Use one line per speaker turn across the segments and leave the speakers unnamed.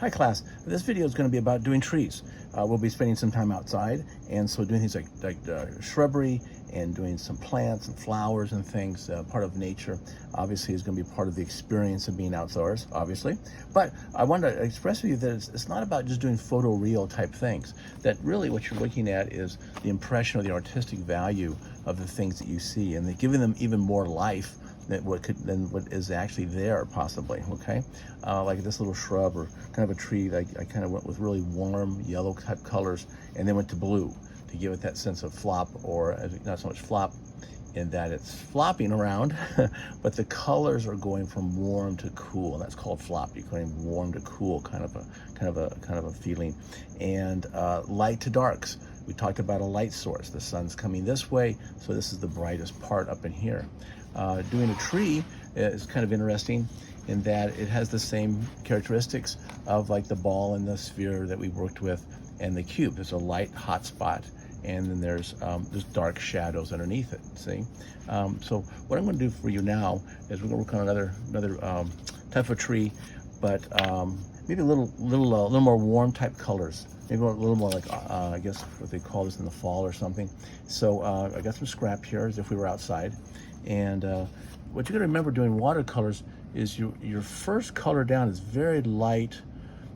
Hi class, this video is going to be about doing trees. We'll be spending some time outside, and so doing things like shrubbery and doing some plants and flowers and things, part of nature, obviously is going to be part of the experience of being outdoors, obviously. But I want to express to you that it's not about just doing photoreal type things, that really what you're looking at is the impression or the artistic value of the things that you see, and giving them even more life than what is actually there, possibly. Okay, like this little shrub or kind of a tree. I kind of went with really warm yellow type colors, and then went to blue to give it that sense of flop, or not so much flop in that it's flopping around, but the colors are going from warm to cool, and that's called flop. You're going warm to cool, kind of a feeling, and light to darks. We talked about a light source. The sun's coming this way, so this is the brightest part up in here. Doing a tree is kind of interesting in that it has the same characteristics of like the ball and the sphere that we worked with, and the cube. There's a light hot spot, and then there's dark shadows underneath it. See, so what I'm going to do for you now is we're going to work on another type of tree, but maybe a little more warm type colors. Maybe a little more like I guess what they call this in the fall or something. So I got some scrap here as if we were outside, and what you're going to remember doing watercolors is your first color down is very light,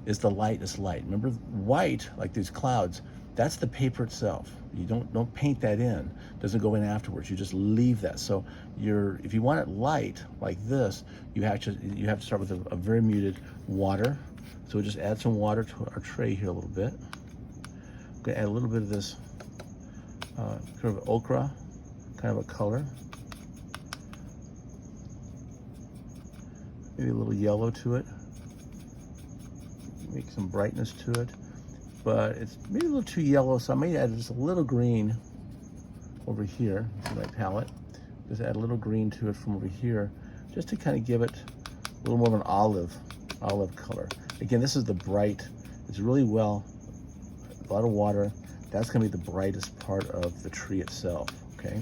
is the lightest light. Remember, white, like these clouds, that's the paper itself. You don't paint that in. It doesn't go in afterwards. You just leave that. So if you want it light like this, you have to start with a very muted water. So we'll just add some water to our tray here a little bit. I'm going to add a little bit of this kind of ochre kind of a color. Maybe a little yellow to it. Make some brightness to it. But it's maybe a little too yellow, so I may add just a little green over here. See my palette. Just add a little green to it from over here, just to kind of give it a little more of an olive color. Again, this is the bright. It's really a lot of water. That's going to be the brightest part of the tree itself. Okay,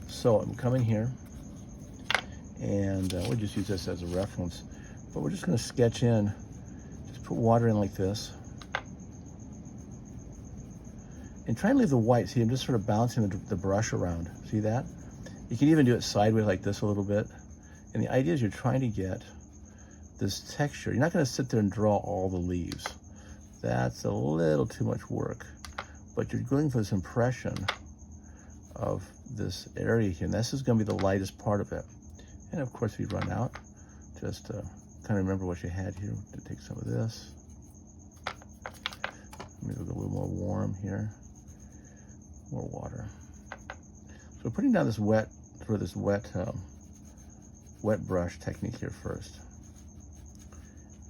so I'm coming here, and we'll just use this as a reference. But we're just going to sketch in. Just put water in like this. And try and leave the white. See, I'm just sort of bouncing the brush around. See that? You can even do it sideways like this a little bit. And the idea is you're trying to get this texture. You're not going to sit there and draw all the leaves. That's a little too much work. But you're going for this impression of this area here. And this is going to be the lightest part of it. And of course, if you run out, just kind of remember what you had here. To take some of this. Maybe go a little more warm here. More water. So we're putting down this wet brush technique here first.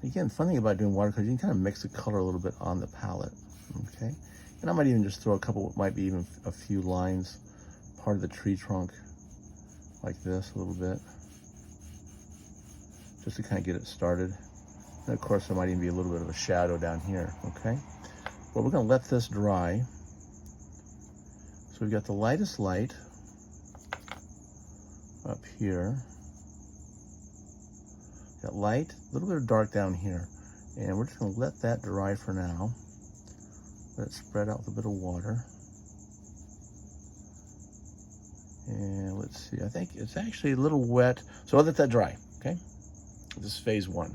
Again, fun thing about doing watercolor, you can kind of mix the color a little bit on the palette. Okay, and I might even just throw a couple, might be even a few lines, part of the tree trunk, like this a little bit, just to kind of get it started. And of course, there might even be a little bit of a shadow down here. Okay, well, we're going to let this dry. So we've got the lightest light up here. Got light, a little bit of dark down here. And we're just going to let that dry for now. Let it spread out with a bit of water. And let's see, I think it's actually a little wet. So I'll let that dry, okay? This is phase one.